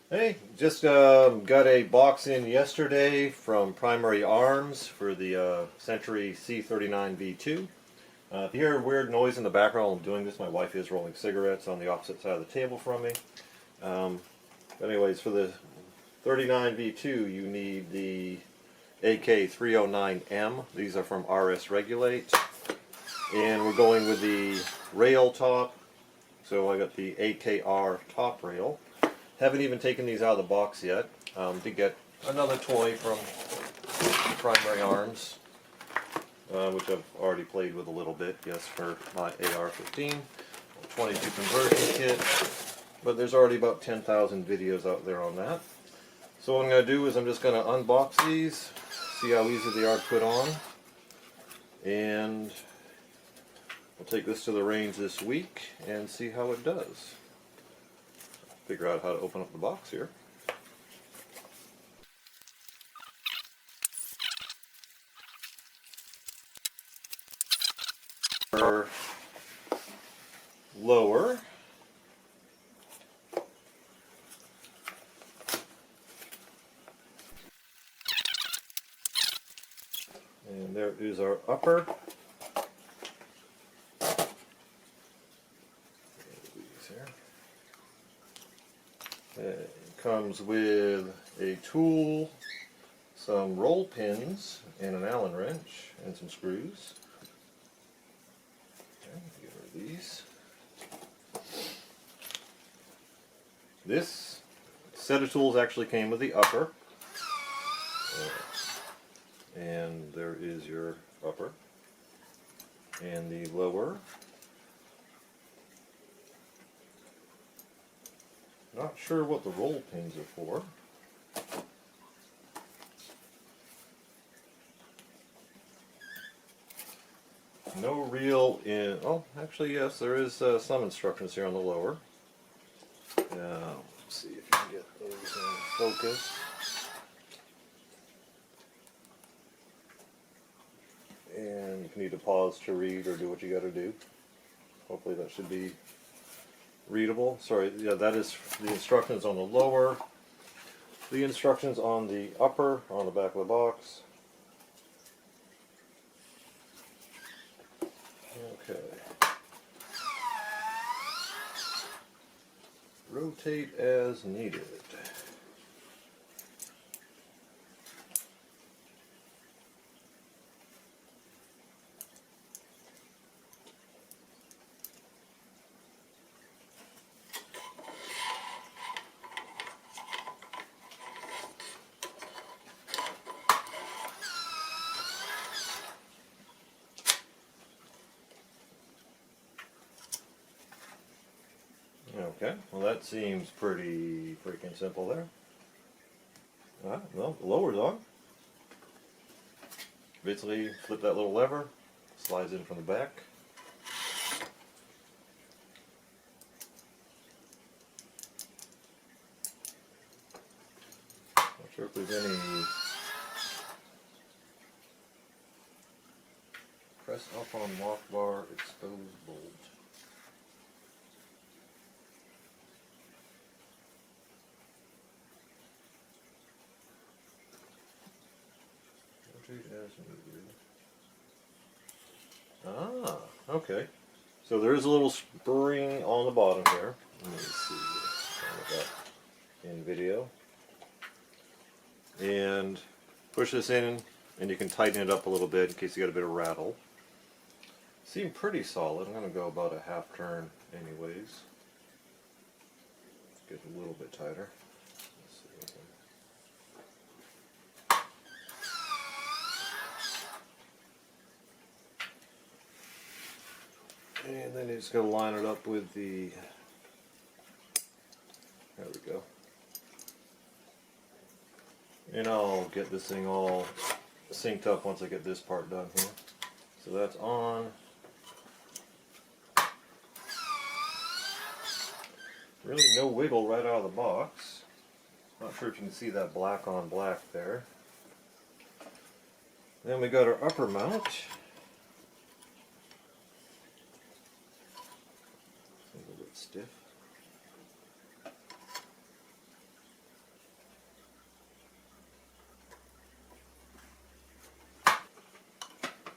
Hey, just got a box in yesterday from Primary Arms for the Century C39V2. If you hear a weird noise in the background while I'm doing this, my wife is rolling cigarettes on the opposite side of the table from me. But anyways, for the 39V2 you need the AK-309M. These are from RS Regulate. And we're going with the rail top. So I got the AKR top rail. Haven't even taken these out of the box yet. Did get another toy from Primary Arms, which I've already played with a little bit, yes, for my AR-15, 22 conversion kit, but there's already about 10,000 videos out there on that. So what I'm going to do is I'm just going to unbox these, see how easy they are to put on, and we'll take this to the range this week and see how it does. Figure out how to open up the box here. Lower. And there is our upper. It comes with a tool, some roll pins, and an Allen wrench, and some screws. Okay, get rid of these. This set of tools actually came with the upper. And there is your upper. And the lower. Not sure what the roll pins are for. No real oh, actually yes, there is some instructions here on the lower. Let's see if you can get those in focus. And you can either pause to read or do what you got to do. Hopefully that should be readable. Sorry, yeah, that is the instructions on the lower. The instructions on the upper are on the back of the box. Okay. Rotate as needed. Okay, well that seems pretty freaking simple there. Alright, well, the lower's on. Basically, flip that little lever, slides in from the back. Not sure if there's any press up on lock bar exposed bolt. As needed. Ah, okay. So there is a little spring on the bottom here. Let me see that in video. And push this in, and you can tighten it up a little bit in case you got a bit of rattle. Seem pretty solid. I'm going to go about a half turn anyways. Get a little bit tighter. And then you just got to line it up with the, there we go. And I'll get this thing all synced up once I get this part done here. So that's on. Really no wiggle right out of the box. Not sure if you can see that black on black there. Then we got our upper mount. A little bit stiff.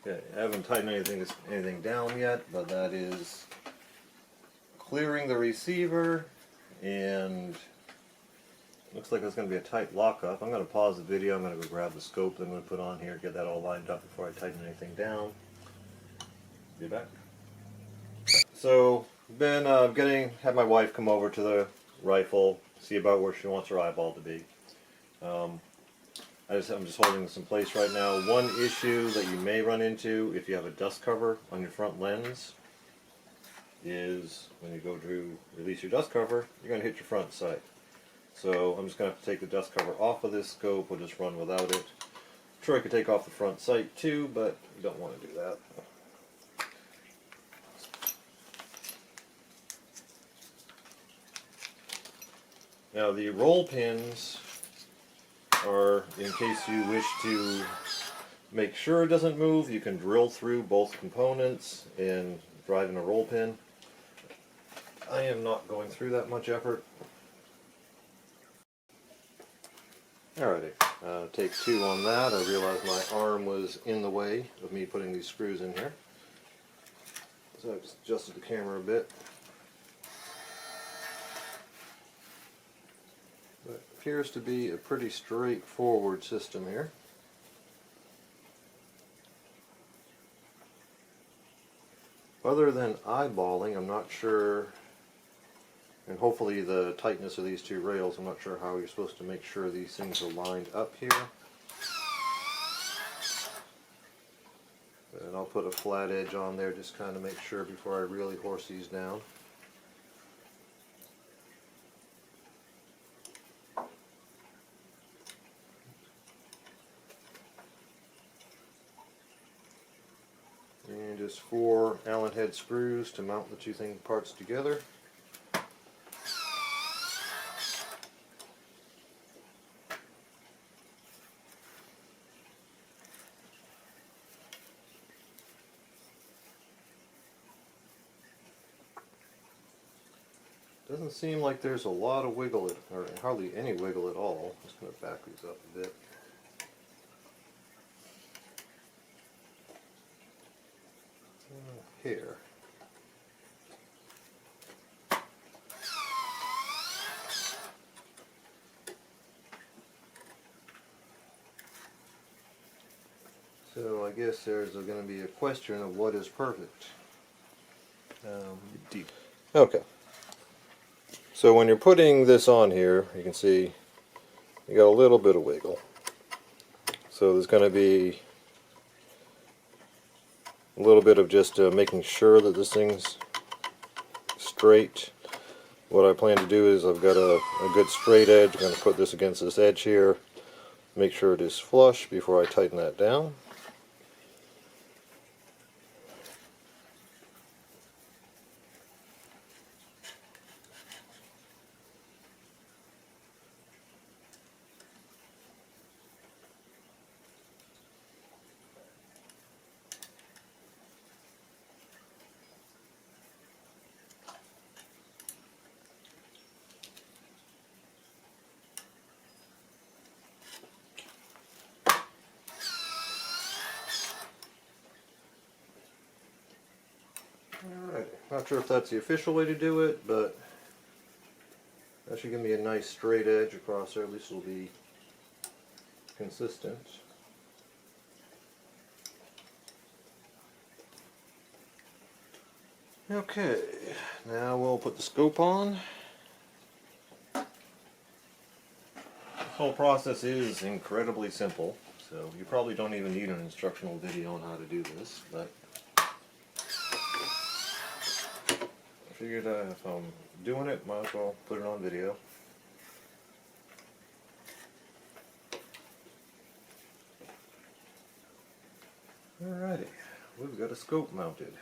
Okay, I haven't tightened anything down yet, but that is clearing the receiver, and looks like it's going to be a tight lockup. I'm going to pause the video. I'm going to go grab the scope that I'm going to put on here, get that all lined up before I tighten anything down. Be back. So, been had my wife come over to the rifle, see about where she wants her eyeball to be. I'm just holding this in place right now. One issue that you may run into if you have a dust cover on your front lens is when you go to release your dust cover, you're going to hit your front sight. So I'm just going to have to take the dust cover off of this scope. We'll just run without it. I'm sure I could take off the front sight too, but you don't want to do that. Now the roll pins are in case you wish to make sure it doesn't move. You can drill through both components and drive in a roll pin. I am not going through that much effort. Alrighty, take two on that. I realized my arm was in the way of me putting these screws in here, so I've adjusted the camera a bit. But appears to be a pretty straightforward system here. Other than eyeballing, I'm not sure, and hopefully the tightness of these two rails, I'm not sure how you're supposed to make sure these things are lined up here. And I'll put a flat edge on there, just kind of make sure before I really horse these down. And just 4 Allen head screws to mount the two parts together. Doesn't seem like there's a lot of wiggle, or hardly any wiggle at all. I'm just going to back these up a bit. Here. So I guess there's going to be a question of what is perfect. Okay. So when you're putting this on here, you can see you got a little bit of wiggle. So there's going to be a little bit of just making sure that this thing's straight. What I plan to do is I've got a good straight edge. I'm going to put this against this edge here, make sure it is flush before I tighten that down. Alright, not sure if that's the official way to do it, but that should give me a nice straight edge across there. At least it'll be consistent. Okay, now we'll put the scope on. This whole process is incredibly simple, so you probably don't even need an instructional video on how to do this, but I figured if I'm doing it, might as well put it on video. Alrighty, we've got a scope mounted.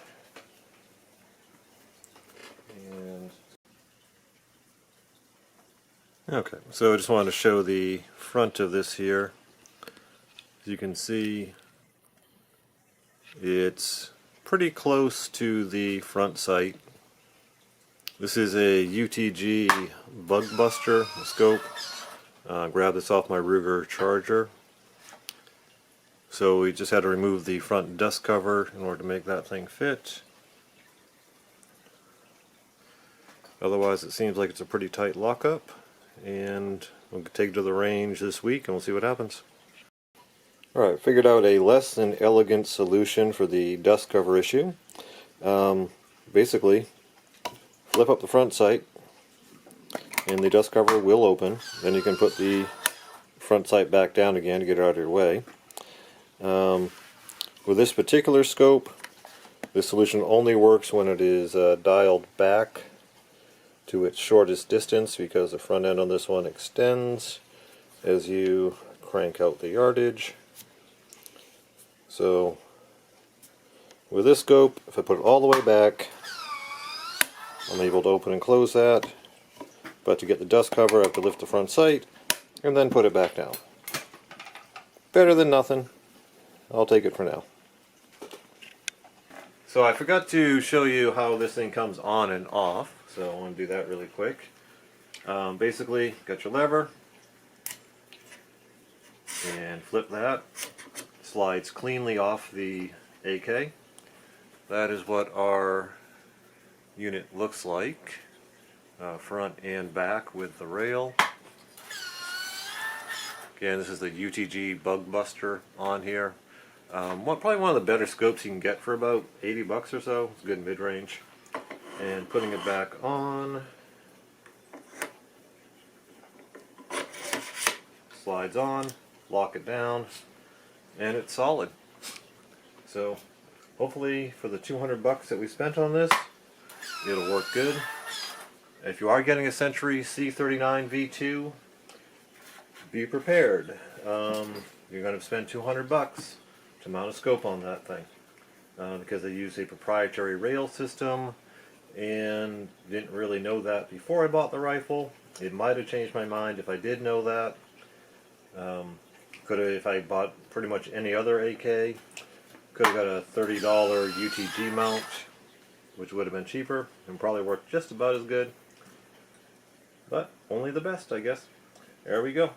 And okay, so I just wanted to show the front of this here. As you can see, it's pretty close to the front sight. This is a UTG BugBuster Scope. Grab this off my Ruger Charger. So we just had to remove the front dust cover in order to make that thing fit. Otherwise it seems like it's a pretty tight lockup, and we'll take it to the range this week and we'll see what happens. Alright, figured out a less than elegant solution for the dust cover issue. Basically, flip up the front sight and the dust cover will open. Then you can put the front sight back down again to get it out of your way. With this particular scope, this solution only works when it is dialed back to its shortest distance, because the front end on this one extends as you crank out the yardage. So with this scope, if I put it all the way back, I'm able to open and close that. But to get the dust cover, I have to lift the front sight and then put it back down. Better than nothing. I'll take it for now. So I forgot to show you how this thing comes on and off, so I want to do that really quick. Basically, got your lever and flip that. Slides cleanly off the AK. That is what our unit looks like, front and back with the rail. Again, this is the UTG BugBuster on here. Probably one of the better scopes you can get for about 80 bucks or so. It's good mid-range. And putting it back on, slides on, lock it down, and it's solid. So hopefully for the 200 bucks that we spent on this, it'll work good. If you are getting a Century C39V2, be prepared. You're going to spend 200 bucks to mount a scope on that thing, because they use a proprietary rail system, and didn't really know that before I bought the rifle. It might have changed my mind if I did know that. Could have, if I bought pretty much any other AK, could have got a $30 UTG mount, which would have been cheaper and probably worked just about as good. But only the best, I guess. There we go.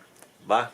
Bye.